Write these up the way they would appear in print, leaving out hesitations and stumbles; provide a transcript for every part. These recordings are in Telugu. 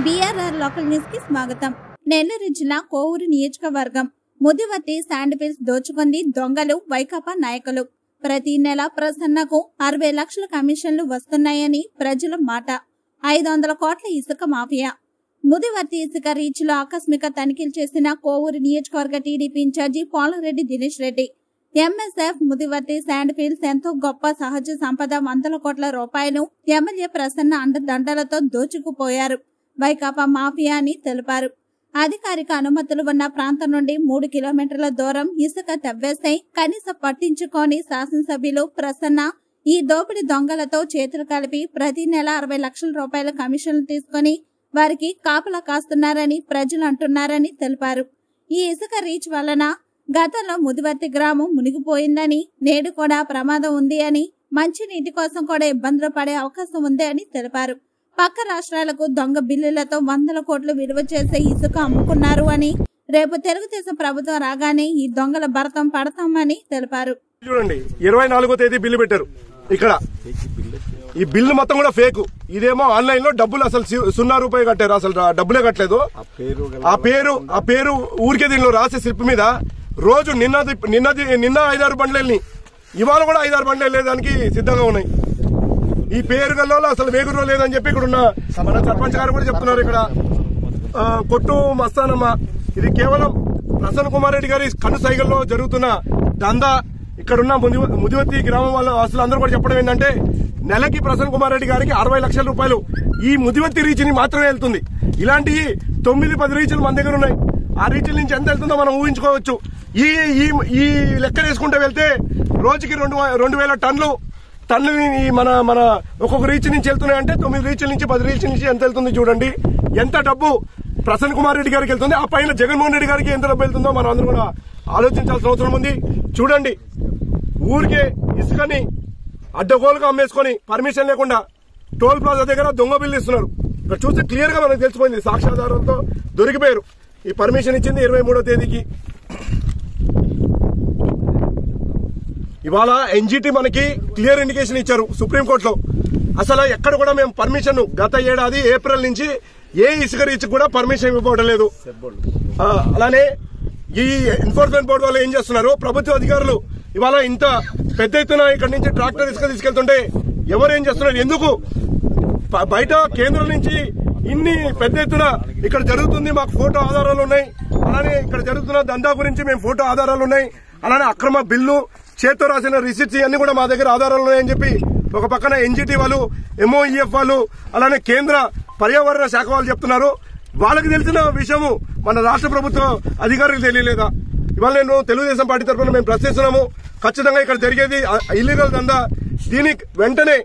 BRR లోకల్ న్యూస్ కి స్వాగతం. నెల్లూరు జిల్లా కోవూరు నియోజకవర్గం ముదివర్తి శాండ్ ఫీల్డ్స్ దోచుకుంది దొంగలు, వైకాపా నాయకులు. ప్రతి నెల ప్రసన్నకు 60 లక్షల కమిషన్లు వస్తున్నాయని ప్రజల మాట. 500 కోట్ల ఇసుక మాఫియా. ముదివర్తి ఇసుక రీచ్ లో ఆకస్మిక తనిఖీలు చేసిన కోవూరు నియోజకవర్గ TDP incharge Polamreddy Dinesh Reddy. MSF Mudivarthi sand fields ఎంతో గొప్ప సహజ సంపద 100 కోట్ల రూపాయలు ఎమ్మెల్యే ప్రసన్న అండదండలతో దోచుకుపోయారు వైకాపా మాఫియా అని తెలిపారు. అధికారిక అనుమతులు ఉన్న ప్రాంతం నుండి 3 కిలోమీటర్ల దూరం ఇసుక తవ్వేస్తే కనీసం పట్టించుకోని శాసనసభ్యులు ప్రసన్న ఈ దోపిడీ దొంగలతో చేతులు కలిపి ప్రతి నెల 60 లక్షల రూపాయల కమిషన్లు తీసుకుని వారికి కాపలా కాస్తున్నారని ప్రజలు అంటున్నారని తెలిపారు. ఈ ఇసుక రీచ్ వలన గతంలో ముదివర్తి గ్రామం మునిగిపోయిందని, నేడు కూడా ప్రమాదం ఉంది అని, మంచినీటి కోసం కూడా ఇబ్బందులు పడే అవకాశం ఉంది అని తెలిపారు. పక్క రాష్ట్రాలకు దొంగ బిల్లులతో 100 కోట్లు విలువ చేసే ఇసుక అమ్ముకున్నారు అని, రేపు తెలుగుదేశం ప్రభుత్వం రాగానే ఈ దొంగల భరతం పడతామని తెలిపారు. చూడండి, 24వ తేదీ బిల్లు పెట్టారు. ఇక్కడ ఈ బిల్లు మొత్తం కూడా ఫేక్. ఇదేమో ఆన్లైన్ లో డబ్బులు అసలు 0 రూపాయి కట్టారు, అసలు డబ్బులే కట్టలేదు. ఆ పేరు ఊరికే దీనిలో రాసే స్లిప్ మీద రోజు నిన్న 5-6 బండ్లు వెళ్ళి, ఇవాళ కూడా 5-6 బండ్లు వెళ్ళేదానికి సిద్ధంగా ఉన్నాయి. ఈ పేరు గల్లో అసలు వేగురో లేదని చెప్పి ఇక్కడ ఉన్న మన సర్పంచ్ గారు కూడా చెప్తున్నారు. ఇక్కడ కొట్టు మస్తానమ్మ, ఇది కేవలం ప్రసన్న కుమార్ రెడ్డి గారి కన్ను సైగల్లో జరుగుతున్న దందా. ఇక్కడున్న ముదివర్తి గ్రామం వాళ్ళ అసలు అందరూ కూడా చెప్పడం ఏంటంటే, నెలకి ప్రసన్న కుమార్ రెడ్డి గారికి 60 లక్షల రూపాయలు ఈ ముదివర్తి రీచ్ని మాత్రమే వెళ్తుంది. ఇలాంటి 9-10 రీచ్లు మన దగ్గర ఉన్నాయి. ఆ రీచ్ల నుంచి ఎంత వెళ్తుందో మనం ఊహించుకోవచ్చు. ఈ లెక్క వేసుకుంటే వెళ్తే రోజుకి 2,000 టన్నులు మన ఒక్కొక్క రీచ్ నుంచి వెళ్తున్నాయంటే 9 రీచ్ల నుంచి 10 రీచ్ల నుంచి ఎంత వెళ్తుంది చూడండి. ఎంత డబ్బు ప్రసన్న కుమార్ రెడ్డి గారికి వెళ్తుంది, ఆ పైన జగన్మోహన్ రెడ్డి గారికి ఎంత డబ్బు వెళ్తుందో మనం అందరూ కూడా ఆలోచించాల్సిన అవసరం ఉంది. చూడండి, ఊరికే ఇసుకని అడ్డగోలుగా అమ్మేసుకొని పర్మిషన్ లేకుండా టోల్ ప్లాజా దగ్గర దొంగ బిల్లు ఇస్తున్నారు. ఇక్కడ చూస్తే క్లియర్ గా మనకు తెలిసిపోయింది, సాక్ష్యాధారంతో దొరికిపోయారు. ఈ పర్మిషన్ ఇచ్చింది 23వ తేదీకి. ఇవాళ NGT మనకి క్లియర్ ఇండికేషన్ ఇచ్చారు సుప్రీంకోర్టులో. అసలు ఎక్కడ కూడా మేము పర్మిషన్ గత ఏడాది ఏప్రిల్ నుంచి ఏ ఇసుక రీచ్ కూడా పర్మిషన్ ఇవ్వబోవడం లేదు. అలానే ఈ ఎన్ఫోర్స్మెంట్ బోర్డు వాళ్ళు ఏం చేస్తున్నారు, ప్రభుత్వ అధికారులు ఇవాళ ఇంత పెద్ద ఎత్తున ఇక్కడ నుంచి ట్రాక్టర్ ఇసుక తీసుకెళ్తుంటే ఎవరు ఏం చేస్తున్నారు, ఎందుకు బయట కేంద్రం నుంచి ఇన్ని పెద్ద ఎత్తున ఇక్కడ జరుగుతుంది, మాకు ఫోటో ఆధారాలు ఉన్నాయి. అలానే ఇక్కడ జరుగుతున్న దందా గురించి మేము ఫోటో ఆధారాలు ఉన్నాయి. అలానే అక్రమ బిల్లు, చేత్తో రాసిన రిసిప్ట్స్ అన్ని కూడా మా దగ్గర ఆధారాలు ఉన్నాయని చెప్పి ఒక పక్కన NGT వాళ్ళు, MOEF వాళ్ళు, అలానే కేంద్ర పర్యావరణ శాఖ వాళ్ళు చెప్తున్నారు. వాళ్ళకి తెలిసిన విషయము మన రాష్ట్ర ప్రభుత్వ అధికారులకు తెలియలేదా? ఇవాళ నేను తెలుగుదేశం పార్టీ తరఫున మేము ప్రశ్నిస్తున్నాము. ఖచ్చితంగా ఇక్కడ జరిగేది ఇల్లీగల్ దందా. దీనికి వెంటనే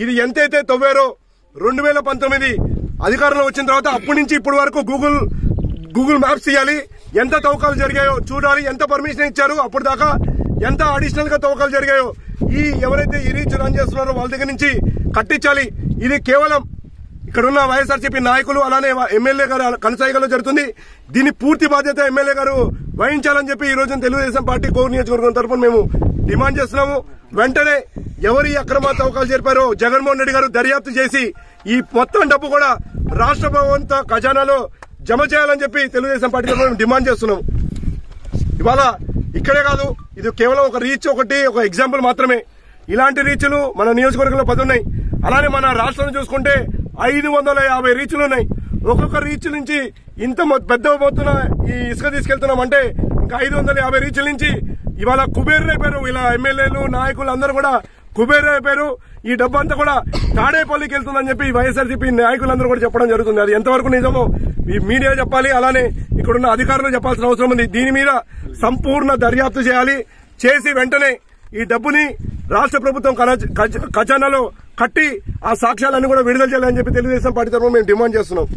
ఇది ఎంతైతే తవ్వారో 2019 అధికారంలో వచ్చిన తర్వాత అప్పటి నుంచి ఇప్పటి వరకు గూగుల్ మ్యాప్స్ తీయాలి, ఎంత తవ్వకాలు జరిగాయో చూడాలి, ఎంత పర్మిషన్ ఇచ్చారు అప్పుడు దాకా, ఎంత అడిషనల్ గా తవ్వకాలు జరిగాయో ఈ ఎవరైతే ఈ రీచ్ రన్ చేస్తున్నారో వాళ్ళ దగ్గర నుంచి కట్టించాలి. ఇది కేవలం ఇక్కడున్న వైఎస్ఆర్సీపీ నాయకులు అలానే ఎమ్మెల్యే గారు కనసాయిలో జరుగుతుంది. దీని పూర్తి బాధ్యత ఎమ్మెల్యే గారు వహించాలని చెప్పి ఈ రోజు తెలుగుదేశం పార్టీ కోవూరు నియోజకవర్గం తరఫున మేము డిమాండ్ చేస్తున్నాము. వెంటనే ఎవరి అక్రమ తవ్వకాలు జరిపారో జగన్మోహన్ రెడ్డి గారు దర్యాప్తు చేసి ఈ మొత్తం డబ్బు కూడా రాష్ట్ర ప్రభుత్వ ఖజానాలో జమ చేయాలని చెప్పి తెలుగుదేశం పార్టీ తరఫున డిమాండ్ చేస్తున్నాము. ఇవాళ ఇక్కడే కాదు, ఇది కేవలం ఒక రీచ్ ఒక ఎగ్జాంపుల్ మాత్రమే. ఇలాంటి రీచ్లు మన నియోజకవర్గంలో 10 ఉన్నాయి. అలానే మన రాష్ట్రంలో చూసుకుంటే 550 రీచ్లు ఉన్నాయి. ఒక్కొక్క రీచ్ నుంచి ఇంత పెద్ద మొత్తున ఈ ఇసుక తీసుకెళ్తున్నామంటే ఇంకా 550 రీచ్ల నుంచి ఇవాళ కుబేరులు అయిపోయారు. ఇలా ఎమ్మెల్యేలు, నాయకులు అందరూ కూడా కుబేరులు అయిపోయారు. ఈ డబ్బు అంతా కూడా తాడేపల్లికి వెళ్తుందని చెప్పి వైఎస్ఆర్సీపీ నాయకులందరూ కూడా చెప్పడం జరుగుతుంది. అది ఎంతవరకు నిజమో ఈ మీడియా చెప్పాలి, అలానే ఇక్కడున్న అధికారులు చెప్పాల్సిన అవసరం ఉంది. దీని మీద సంపూర్ణ దర్యాప్తు చేసి వెంటనే ఈ డబ్బుని రాష్ట్ర ప్రభుత్వం ఖజానాలో కట్టి ఆ సాక్ష్యాలన్నీ కూడా విడుదల చేయాలని చెప్పి తెలుగుదేశం పార్టీ తరఫున మేము డిమాండ్ చేస్తున్నాం.